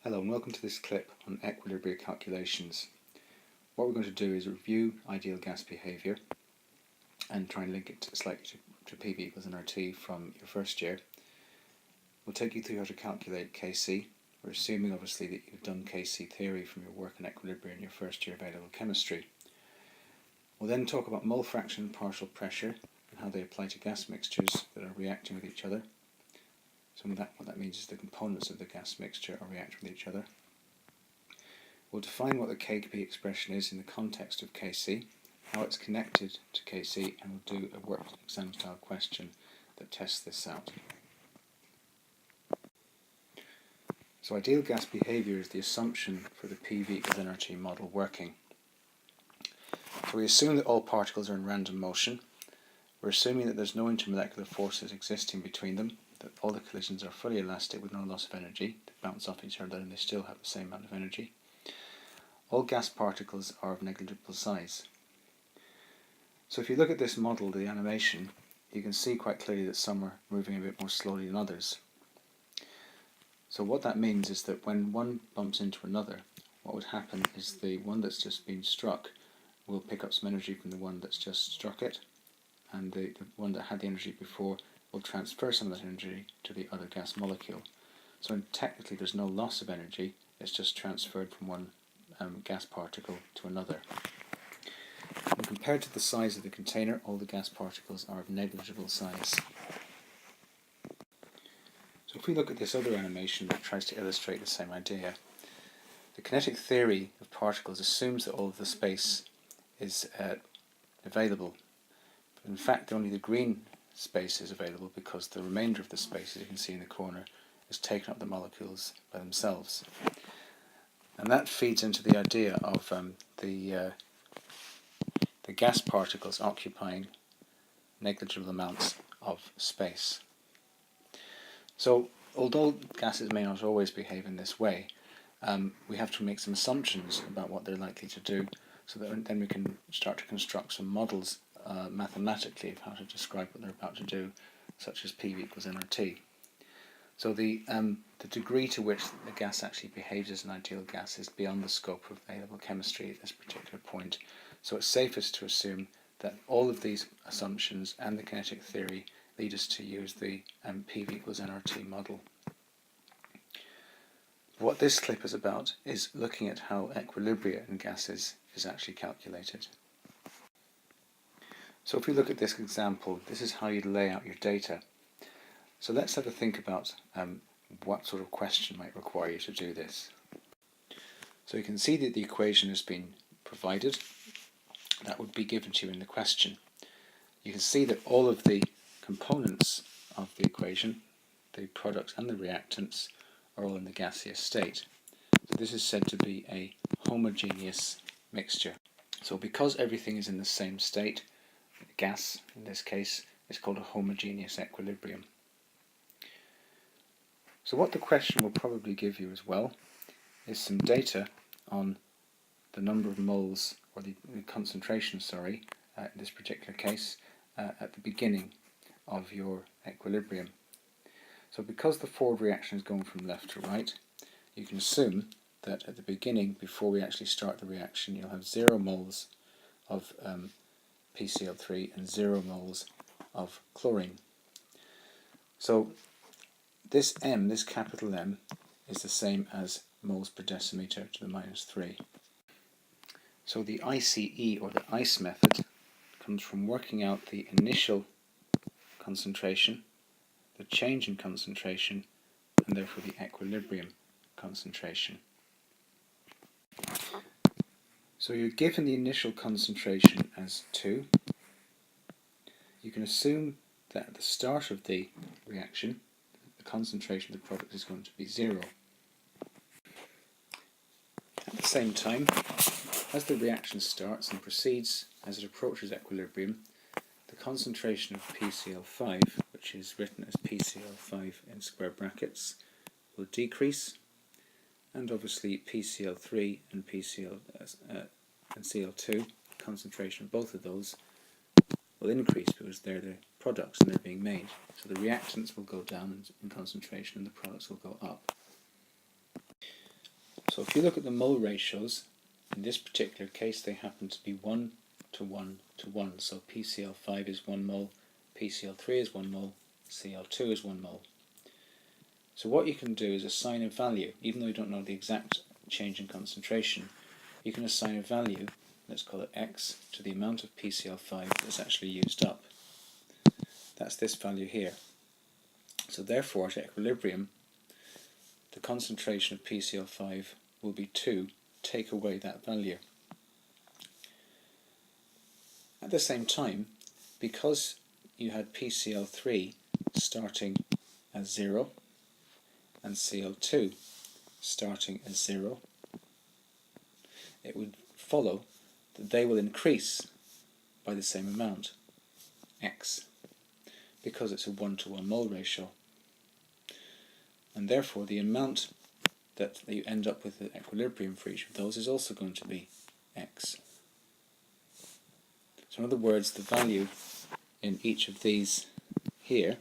Hello and welcome to this clip on equilibria calculations. What we're going to do is review ideal gas behaviour and try and link it slightly to PV equals nRT from your first year. We'll take you through how to calculate Kc. We're assuming obviously that you've done Kc theory from your work in equilibria in your first year of A-level chemistry. We'll then talk about mole fraction and partial pressure and how they apply to gas mixtures that are reacting with each other. So what that means is the components of the gas mixture are reacting with each other. We'll define what the Kp expression is in the context of Kc, how it's connected to Kc, and we'll do a worked exam style question that tests this out. So ideal gas behaviour is the assumption for the PV equals nRT model working. So we assume that all particles are in random motion. We're assuming that there's no intermolecular forces existing between them, that all the collisions are fully elastic with no loss of energy, they bounce off each other and they still have the same amount of energy. All gas particles are of negligible size. So if you look at this model, the animation, you can see quite clearly that some are moving a bit more slowly than others. So what that means is that when one bumps into another, what would happen is the one that's just been struck will pick up some energy from the one that's just struck it, and the one that had the energy before will transfer some of that energy to the other gas molecule. So technically there's no loss of energy, it's just transferred from one gas particle to another. And compared to the size of the container, all the gas particles are of negligible size. So if we look at this other animation that tries to illustrate the same idea, the kinetic theory of particles assumes that all of the space is available. But in fact, only the green space is available because the remainder of the space, as you can see in the corner, is taken up the molecules by themselves. And that feeds into the idea of the gas particles occupying negligible amounts of space. So although gases may not always behave in this way, we have to make some assumptions about what they're likely to do, so that then we can start to construct some models mathematically of how to describe what they're about to do, such as PV equals nRT. So the degree to which the gas actually behaves as an ideal gas is beyond the scope of A-level chemistry at this particular point. So it's safest to assume that all of these assumptions and the kinetic theory lead us to use the PV equals nRT model. What this clip is about is looking at how equilibria in gases is actually calculated. So if we look at this example, this is how you'd lay out your data. So let's have a think about what sort of question might require you to do this. So you can see that the equation has been provided. That would be given to you in the question. You can see that all of the components of the equation, the products and the reactants, are all in the gaseous state. So this is said to be a homogeneous mixture. So because everything is in the same state, gas in this case, is called a homogeneous equilibrium. So what the question will probably give you as well is some data on the number of moles, or the concentration, sorry, in this particular case, at the beginning of your equilibrium. So because the forward reaction is going from left to right, you can assume that at the beginning, before we actually start the reaction, you'll have 0 moles of PCl3 and 0 moles of chlorine. So this M, this capital M, is the same as moles per decimeter to the -3. So the ICE, or the ICE method, comes from working out the initial concentration, the change in concentration, and therefore the equilibrium concentration. So you're given the initial concentration as 2. You can assume that at the start of the reaction, the concentration of the product is going to be 0. At the same time, as the reaction starts and proceeds as it approaches equilibrium, the concentration of PCl5, which is written as PCl5 in square brackets, will decrease, and obviously PCl3 and Cl2, concentration of both of those, will increase because they're the products and they're being made. So the reactants will go down in concentration and the products will go up. So if you look at the mole ratios, in this particular case they happen to be 1 to 1 to 1. So PCl5 is 1 mole, PCl3 is 1 mole, Cl2 is 1 mole. So what you can do is assign a value, even though you don't know the exact change in concentration, you can assign a value, let's call it x, to the amount of PCl5 that's actually used up. That's this value here. So therefore at equilibrium, the concentration of PCl5 will be 2, take away that value. At the same time, because you had PCl3 starting as 0 and Cl2 starting as 0, it would follow that they will increase by the same amount, x, because it's a 1 to 1 mole ratio. And therefore the amount that you end up with at equilibrium for each of those is also going to be x. So in other words, the value in each of these here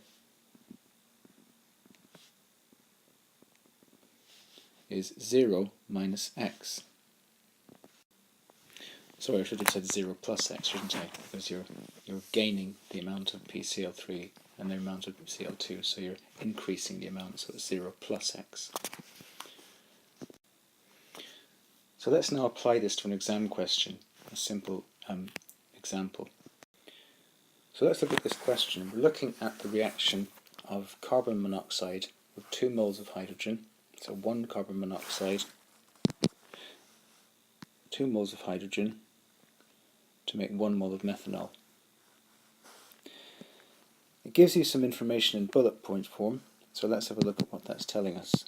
is 0 minus x. Sorry, I should have said 0 plus x, shouldn't I? Because you're gaining the amount of PCl3 and the amount of Cl2, so you're increasing the amount, so it's 0 plus x. So let's now apply this to an exam question, a simple example. So let's look at this question. We're looking at the reaction of carbon monoxide with 2 moles of hydrogen, so 1 carbon monoxide, 2 moles of hydrogen to make 1 mole of methanol. It gives you some information in bullet point form, so let's have a look at what that's telling us.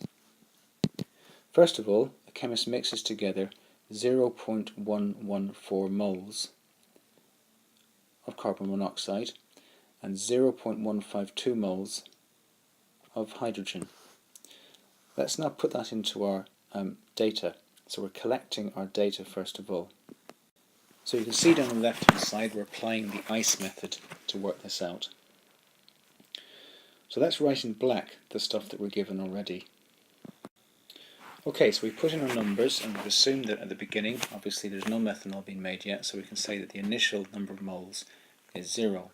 First of all, a chemist mixes together 0.114 moles of carbon monoxide and 0.152 moles of hydrogen. Let's now put that into our data. So we're collecting our data first of all. So you can see down the left hand side we're applying the ICE method to work this out. So let's write in black the stuff that we're given already. Okay, so we put in our numbers and we've assumed that at the beginning, obviously there's no methanol being made yet, so we can say that the initial number of moles is 0.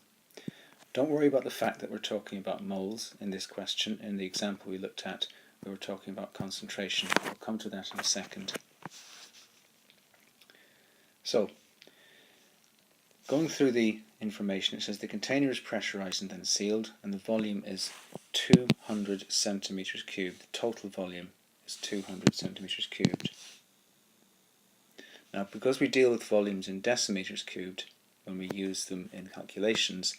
Don't worry about the fact that we're talking about moles in this question. In the example we looked at, we were talking about concentration. We'll come to that in a second. So, going through the information, it says the container is pressurized and then sealed, and the volume is 200 centimeters cubed. The total volume is 200 centimeters cubed. Now, because we deal with volumes in decimeters cubed when we use them in calculations,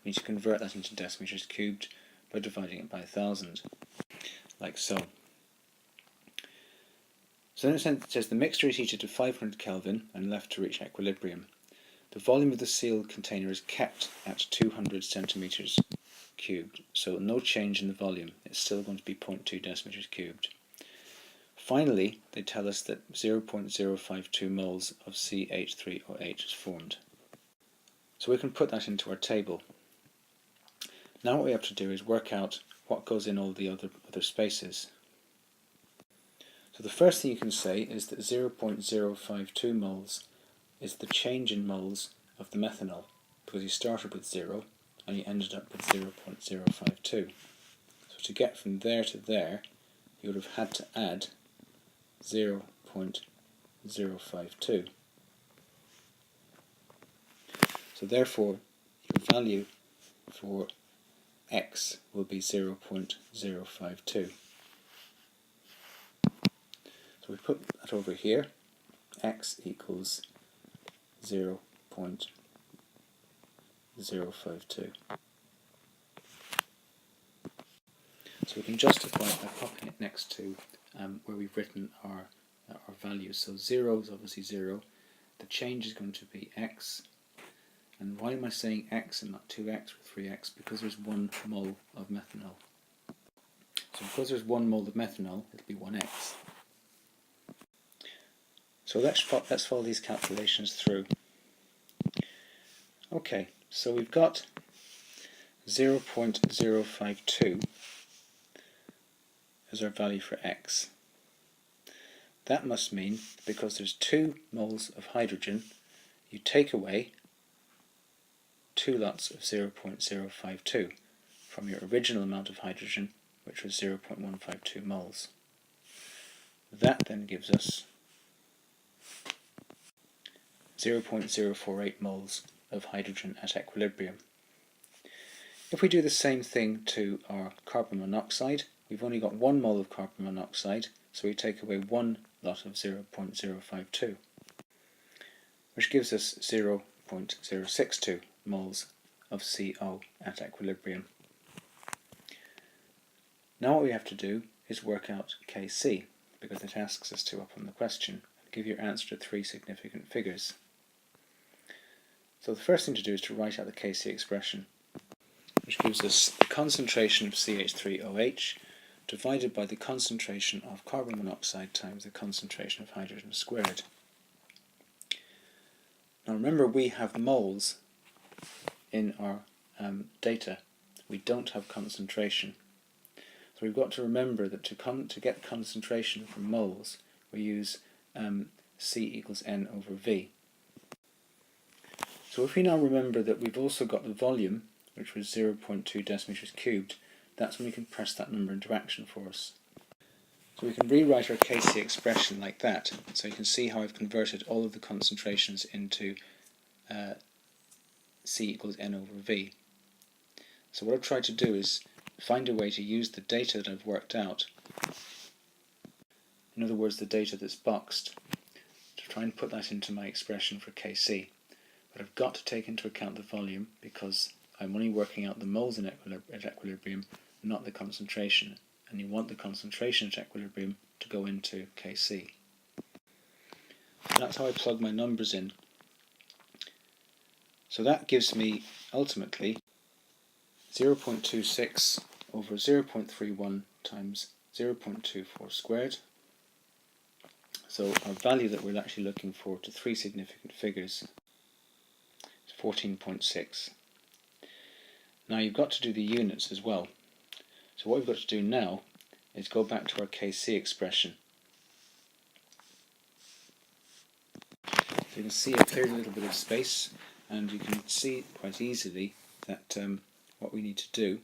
we need to convert that into decimeters cubed by dividing it by 1,000, like so. So then it says the mixture is heated to 500 Kelvin and left to reach equilibrium. The volume of the sealed container is kept at 200 centimeters cubed, so no change in the volume. It's still going to be 0.2 decimeters cubed. Finally, they tell us that 0.052 moles of CH3OH is formed. So we can put that into our table. Now what we have to do is work out what goes in all the other spaces. So the first thing you can say is that 0.052 moles is the change in moles of the methanol, because you started with 0 and you ended up with 0.052. So to get from there to there, you would have had to add 0.052. So therefore, your value for x will be 0.052. So we put that over here, x equals 0.052. So we can justify it by popping it next to where we've written our values. So 0 is obviously 0, the change is going to be x, and why am I saying x and not 2x or 3x? Because there's 1 mole of methanol. So because there's 1 mole of methanol, it'll be 1x. So let's follow these calculations through. Okay, so we've got 0.052 as our value for x. that must mean, because there's 2 moles of hydrogen, you take away 2 lots of 0.052 from your original amount of hydrogen, which was 0.152 moles. That then gives us 0.048 moles of hydrogen at equilibrium. If we do the same thing to our carbon monoxide, we've only got 1 mole of carbon monoxide, so we take away 1 lot of 0.052, which gives us 0.062 moles of CO at equilibrium. Now what we have to do is work out Kc, because it asks us to up on the question, and give your answer to 3 significant figures. So the first thing to do is to write out the Kc expression, which gives us the concentration of CH3OH divided by the concentration of carbon monoxide times the concentration of hydrogen squared. Now remember, we have moles in our data. We don't have concentration. So we've got to remember that to get concentration from moles, we use C equals N over V. So if we now remember that we've also got the volume, which was 0.2 decimeters cubed, that's when we can press that number into action for us. So we can rewrite our Kc expression like that. So you can see how I've converted all of the concentrations into C equals N over V. So what I've tried to do is find a way to use the data that I've worked out, in other words the data that's boxed, to try and put that into my expression for Kc. But I've got to take into account the volume, because I'm only working out the moles at equilibrium, not the concentration, and you want the concentration at equilibrium to go into Kc. So that's how I plug my numbers in. So that gives me ultimately 0.26 over 0.31 times 0.24 squared. So our value that we're actually looking for to 3 significant figures is 14.6. Now you've got to do the units as well. So what we've got to do now is go back to our Kc expression. So you can see I've cleared a little bit of space, and you can see quite easily that what we need to do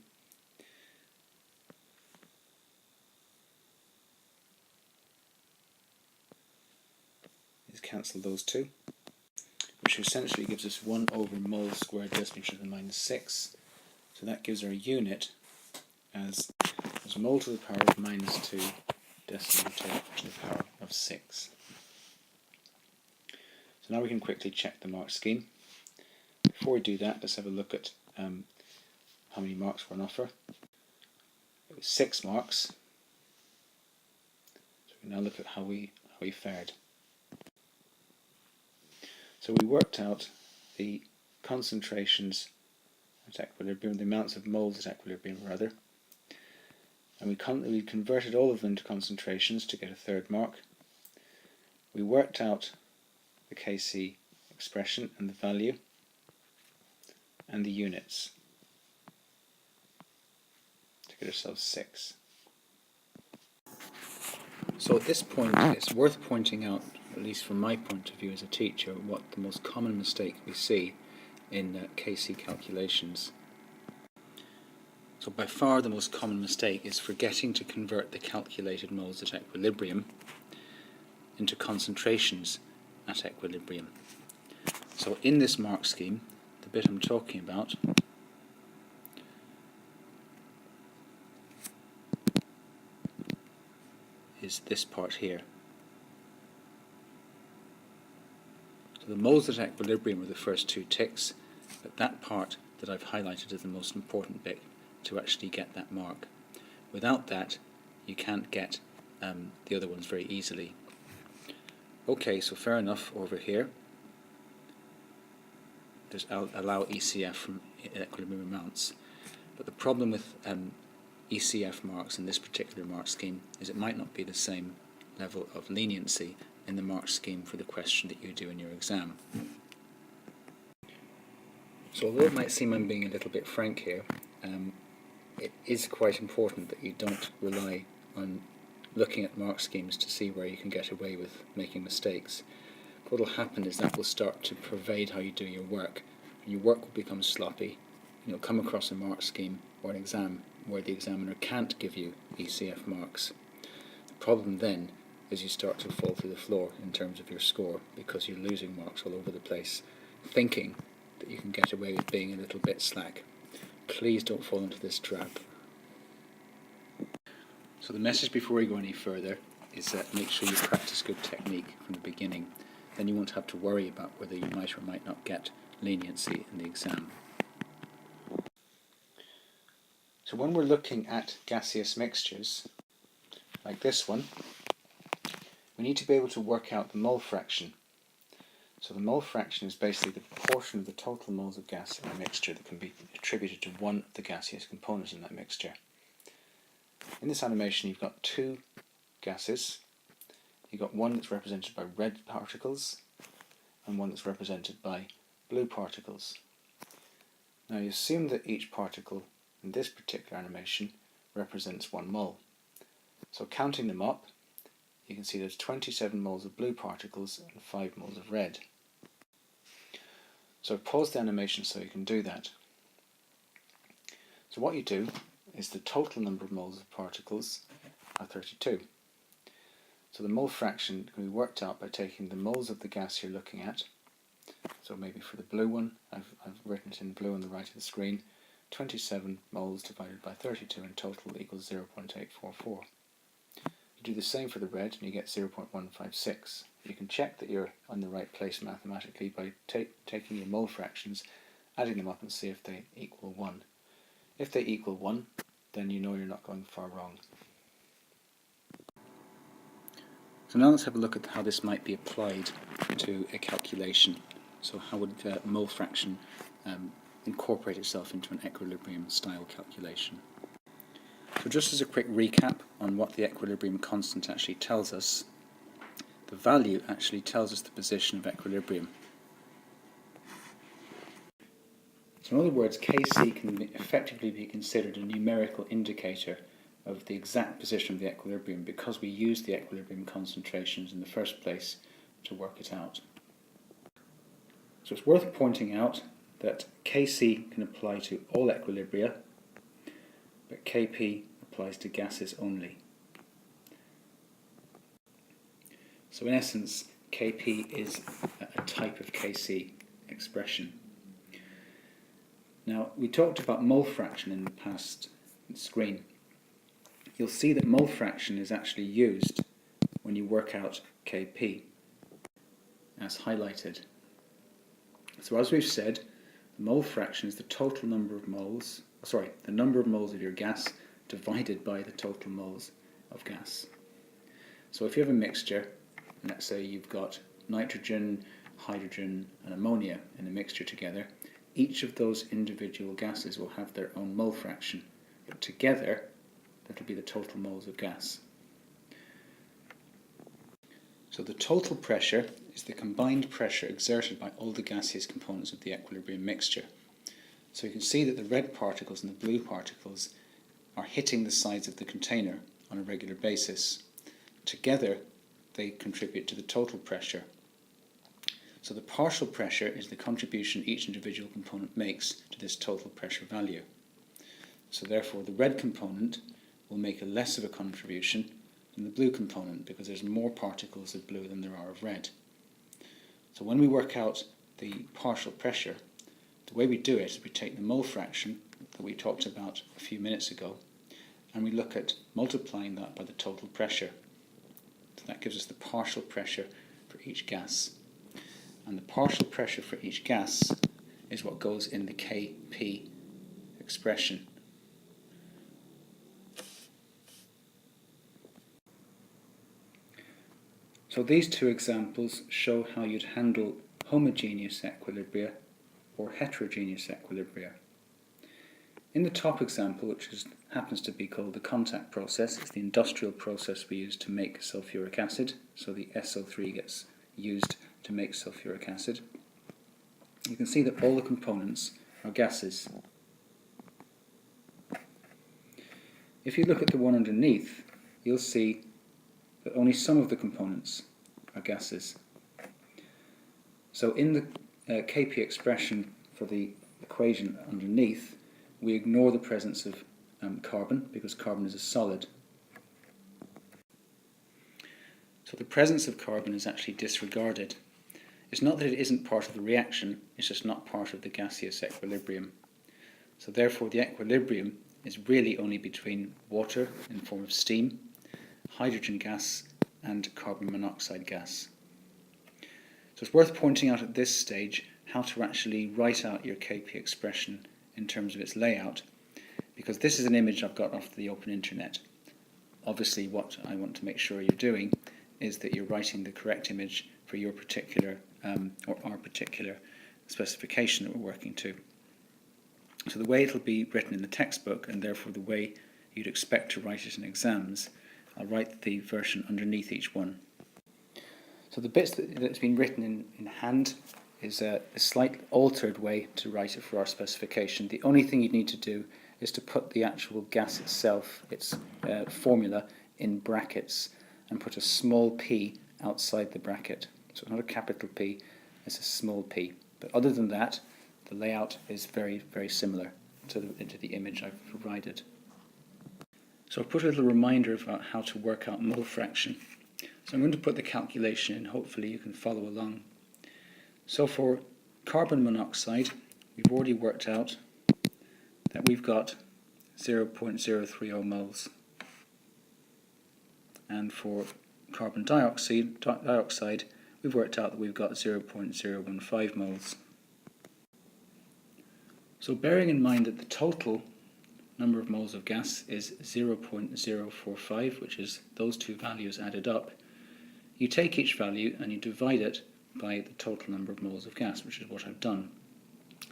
is cancel those two, which essentially gives us 1 over mole squared decimeter to the minus 6. So that gives our unit as mole to the power of minus 2 decimeter to the power of 6. So now we can quickly check the mark scheme. Before we do that, let's have a look at how many marks were on offer. It was 6 marks. So we can now look at how we fared. So we worked out the concentrations at equilibrium, the amounts of moles at equilibrium rather, and we converted all of them to concentrations to get a 3rd mark. We worked out the Kc expression and the value and the units to get ourselves 6. So at this point it's worth pointing out, at least from my point of view as a teacher, what the most common mistake we see in Kc calculations. So by far the most common mistake is forgetting to convert the calculated moles at equilibrium into concentrations at equilibrium. So in this mark scheme, the bit I'm talking about is this part here. So the moles at equilibrium are the first 2 ticks, but that part that I've highlighted is the most important bit to actually get that mark. Without that, you can't get the other ones very easily. Okay, so fair enough over here. Just allow ECF from equilibrium amounts. But the problem with ECF marks in this particular mark scheme is it might not be the same level of leniency in the mark scheme for the question that you do in your exam. So although it might seem I'm being a little bit frank here, it is quite important that you don't rely on looking at mark schemes to see where you can get away with making mistakes. What will happen is that will start to pervade how you do your work, and your work will become sloppy, and you'll come across a mark scheme or an exam where the examiner can't give you ECF marks. The problem then is you start to fall through the floor in terms of your score, because you're losing marks all over the place, thinking that you can get away with being a little bit slack. Please don't fall into this trap. So the message before we go any further is that make sure you practice good technique from the beginning. Then you won't have to worry about whether you might or might not get leniency in the exam. So when we're looking at gaseous mixtures, like this one, we need to be able to work out the mole fraction. So the mole fraction is basically the proportion of the total moles of gas in a mixture that can be attributed to one of the gaseous components in that mixture. In this animation you've got two gases. You've got one that's represented by red particles and one that's represented by blue particles. Now you assume that each particle in this particular animation represents 1 mole. So counting them up, you can see there's 27 moles of blue particles and 5 moles of red. So pause the animation so you can do that. So what you do is the total number of moles of particles are 32. So the mole fraction can be worked out by taking the moles of the gas you're looking at. So maybe for the blue one, I've written it in blue on the right of the screen, 27 moles divided by 32 in total equals 0.844. You do the same for the red and you get 0.156. You can check that you're on the right place mathematically by taking your mole fractions, adding them up and see if they equal 1. If they equal 1, then you know you're not going far wrong. So now let's have a look at how this might be applied to a calculation. So how would mole fraction incorporate itself into an equilibrium style calculation? So just as a quick recap on what the equilibrium constant actually tells us, the value actually tells us the position of equilibrium. So in other words, Kc can effectively be considered a numerical indicator of the exact position of the equilibrium, because we use the equilibrium concentrations in the first place to work it out. So it's worth pointing out that Kc can apply to all equilibria, but Kp applies to gases only. So in essence, Kp is a type of Kc expression. Now, we talked about mole fraction in the past screen. You'll see that mole fraction is actually used when you work out Kp, as highlighted. So as we've said, the mole fraction is the total number of moles, the number of moles of your gas divided by the total moles of gas. So if you have a mixture, and let's say you've got nitrogen, hydrogen and ammonia in a mixture together, each of those individual gases will have their own mole fraction, but together that will be the total moles of gas. So the total pressure is the combined pressure exerted by all the gaseous components of the equilibrium mixture. So you can see that the red particles and the blue particles are hitting the sides of the container on a regular basis. Together they contribute to the total pressure. So the partial pressure is the contribution each individual component makes to this total pressure value. So therefore the red component will make a less of a contribution than the blue component, because there's more particles of blue than there are of red. So when we work out the partial pressure, the way we do it is we take the mole fraction that we talked about a few minutes ago and we look at multiplying that by the total pressure. So that gives us the partial pressure for each gas. And the partial pressure for each gas is what goes in the Kp expression. So these two examples show how you'd handle homogeneous equilibria or heterogeneous equilibria. In the top example, which happens to be called the contact process, it's the industrial process we use to make sulfuric acid, so the SO3 gets used to make sulfuric acid. You can see that all the components are gases. If you look at the one underneath, you'll see but only some of the components are gases. So in the Kp expression for the equation underneath, we ignore the presence of carbon, because carbon is a solid. So the presence of carbon is actually disregarded. It's not that it isn't part of the reaction, it's just not part of the gaseous equilibrium. So therefore the equilibrium is really only between water in the form of steam, hydrogen gas and carbon monoxide gas. So it's worth pointing out at this stage how to actually write out your Kp expression in terms of its layout, because this is an image I've got off the open internet. Obviously what I want to make sure you're doing is that you're writing the correct image for your particular or our particular specification that we're working to. So the way it'll be written in the textbook, and therefore the way you'd expect to write it in exams, I'll write the version underneath each one. So the bits that's been written in hand is a slight altered way to write it for our specification. The only thing you need to do is to put the actual gas itself, its formula, in brackets, and put a small p outside the bracket. So it's not a capital P, it's a small p. But other than that, the layout is very, very similar to the image I've provided. So I've put a little reminder about how to work out mole fraction. So I'm going to put the calculation in, hopefully you can follow along. So for carbon monoxide, we've already worked out that we've got 0.030 moles. And for carbon dioxide, we've worked out that we've got 0.015 moles. So bearing in mind that the total number of moles of gas is 0.045, which is those two values added up, you take each value and you divide it by the total number of moles of gas, which is what I've done,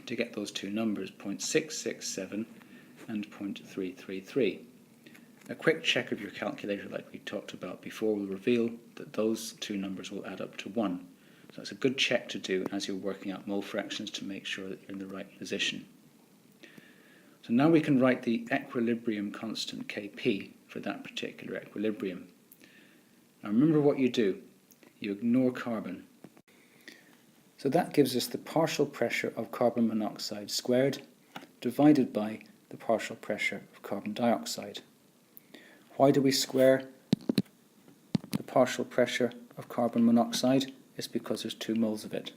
to get those two numbers, 0.667 and 0.333. A quick check of your calculator, like we talked about before, will reveal that those two numbers will add up to 1. So it's a good check to do as you're working out mole fractions to make sure that you're in the right position. So now we can write the equilibrium constant Kp for that particular equilibrium. Now remember what you do. You ignore carbon. So that gives us the partial pressure of carbon monoxide squared divided by the partial pressure of carbon dioxide. Why do we square the partial pressure of carbon monoxide? It's because there's 2 moles of it.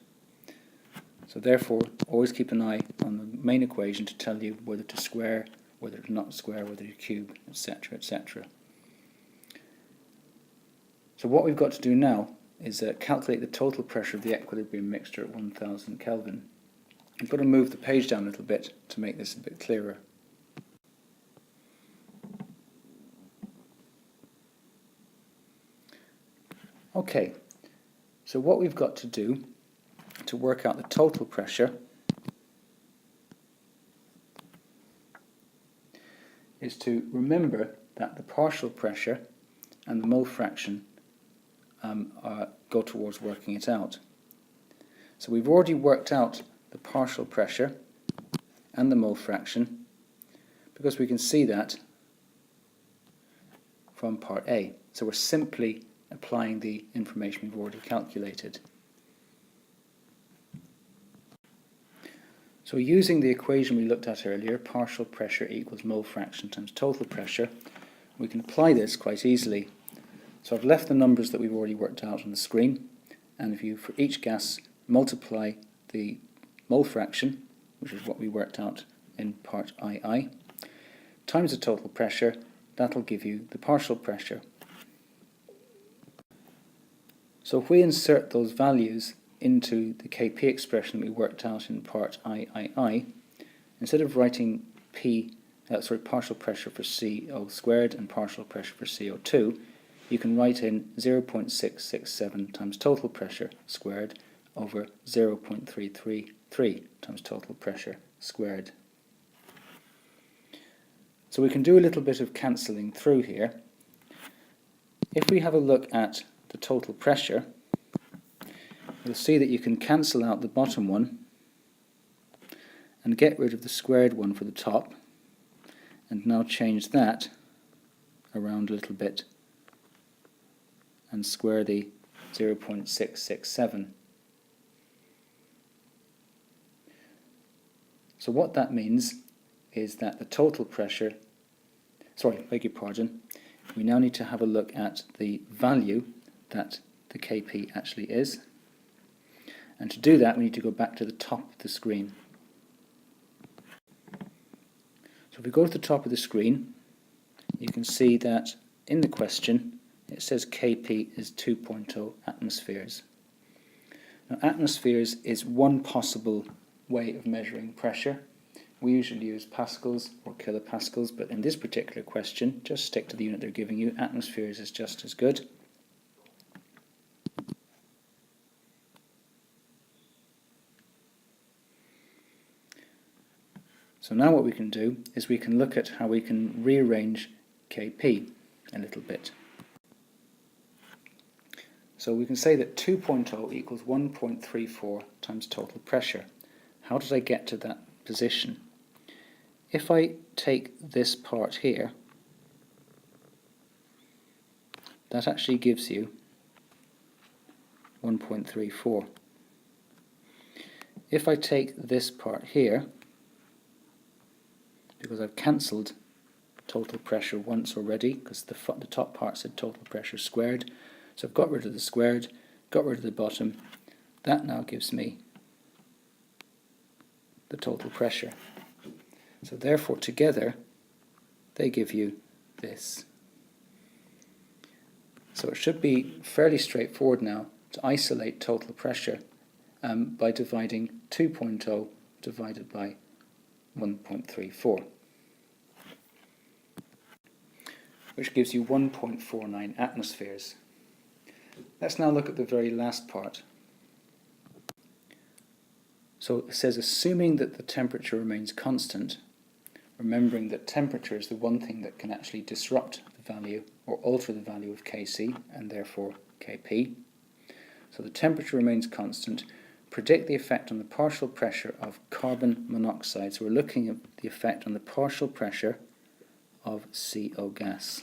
So therefore, always keep an eye on the main equation to tell you whether to square, whether to not square, whether to cube, etc., etc. So what we've got to do now is calculate the total pressure of the equilibrium mixture at 1000 Kelvin. I've got to move the page down a little bit to make this a bit clearer. Okay, so what we've got to do to work out the total pressure is to remember that the partial pressure and the mole fraction go towards working it out. So we've already worked out the partial pressure and the mole fraction because we can see that from part A. So we're simply applying the information we've already calculated. So using the equation we looked at earlier, partial pressure equals mole fraction times total pressure, we can apply this quite easily. So I've left the numbers that we've already worked out on the screen, and if you, for each gas, multiply the mole fraction, which is what we worked out in part II, times the total pressure, that'll give you the partial pressure. So if we insert those values into the Kp expression we worked out in part III, instead of writing partial pressure for CO squared and partial pressure for CO2, you can write in 0.667 times total pressure squared over 0.333 times total pressure squared. So we can do a little bit of cancelling through here. If we have a look at the total pressure, you'll see that you can cancel out the bottom one and get rid of the squared one for the top, and now change that around a little bit and square the 0.667. So what that means is that the total pressure, beg your pardon, we now need to have a look at the value that the Kp actually is. And to do that we need to go back to the top of the screen. So if we go to the top of the screen, you can see that in the question it says Kp is 2.0 atmospheres. Now atmospheres is one possible way of measuring pressure. We usually use pascals or kilopascals, but in this particular question, just stick to the unit they're giving you. Atmospheres is just as good. So now what we can do is we can look at how we can rearrange Kp a little bit. So we can say that 2.0 equals 1.34 times total pressure. How did I get to that position? If I take this part here, that actually gives you 1.34. If I take this part here, because I've cancelled total pressure once already, because the top part said total pressure squared, so I've got rid of the squared, got rid of the bottom, that now gives me the total pressure. So therefore together they give you this. So it should be fairly straightforward now to isolate total pressure by dividing 2.0 divided by 1.34, which gives you 1.49 atmospheres. Let's now look at the very last part. So it says assuming that the temperature remains constant, remembering that temperature is the one thing that can actually disrupt the value or alter the value of Kc and therefore Kp. So the temperature remains constant. Predict the effect on the partial pressure of carbon monoxide. So we're looking at the effect on the partial pressure of CO gas.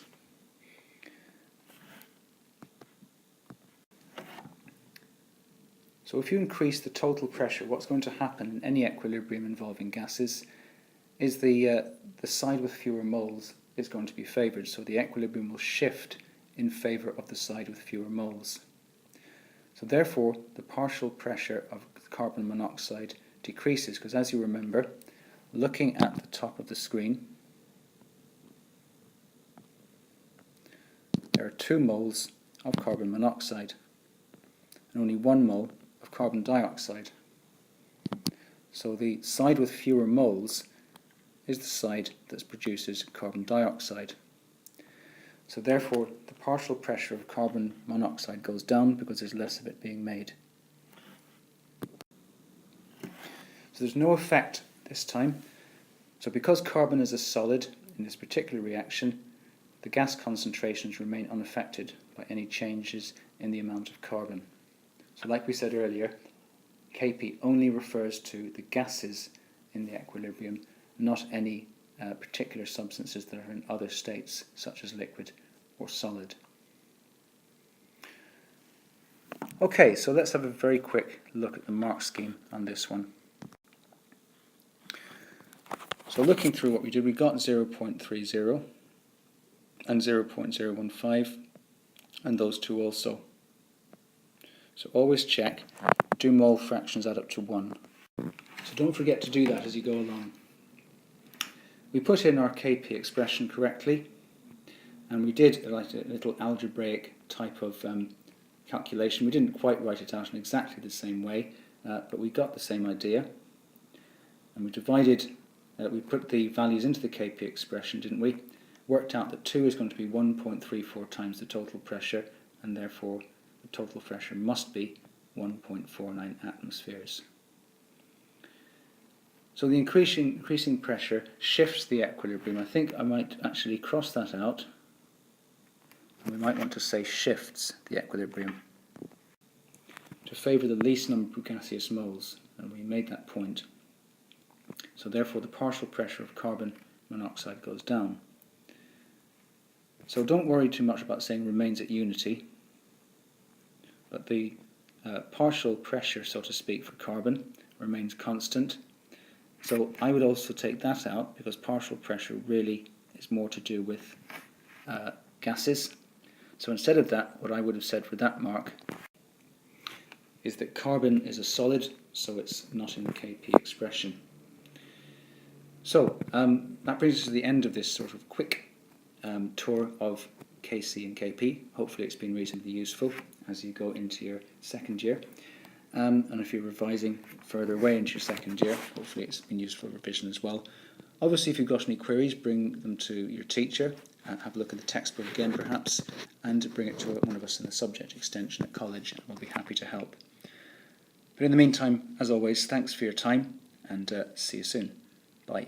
So if you increase the total pressure, what's going to happen in any equilibrium involving gases is the side with fewer moles is going to be favoured. So the equilibrium will shift in favour of the side with fewer moles. So therefore the partial pressure of carbon monoxide decreases, because as you remember, looking at the top of the screen, there are 2 moles of carbon monoxide and only 1 mole of carbon dioxide. So the side with fewer moles is the side that produces carbon dioxide. So therefore the partial pressure of carbon monoxide goes down because there's less of it being made. So there's no effect this time. So because carbon is a solid in this particular reaction, the gas concentrations remain unaffected by any changes in the amount of carbon. So like we said earlier, Kp only refers to the gases in the equilibrium, not any particular substances that are in other states, such as liquid or solid. Okay, so let's have a very quick look at the mark scheme on this one. So looking through what we did, we got 0.30 and 0.015 and those two also. So always check, do mole fractions add up to 1? So don't forget to do that as you go along. We put in our Kp expression correctly, and we did like a little algebraic type of calculation. We didn't quite write it out in exactly the same way, but we got the same idea. And we divided, we put the values into the Kp expression, didn't we? Worked out that 2 is going to be 1.34 times the total pressure, and therefore the total pressure must be 1.49 atmospheres. So the increasing pressure shifts the equilibrium. I think I might actually cross that out, and we might want to say shifts the equilibrium to favour the least number of gaseous moles, and we made that point. So therefore the partial pressure of carbon monoxide goes down. So don't worry too much about saying remains at unity. but the partial pressure, so to speak, for carbon remains constant. So I would also take that out, because partial pressure really is more to do with gases. So instead of that, what I would have said for that mark is that carbon is a solid, so it's not in the Kp expression. So that brings us to the end of this sort of quick tour of Kc and Kp. Hopefully it's been reasonably useful as you go into your second year. And if you're revising further away into your second year, hopefully it's been useful revision as well. Obviously, if you've got any queries, bring them to your teacher, have a look at the textbook again perhaps, and bring it to one of us in the subject extension at college, and we'll be happy to help. But in the meantime, as always, thanks for your time, and see you soon. Bye.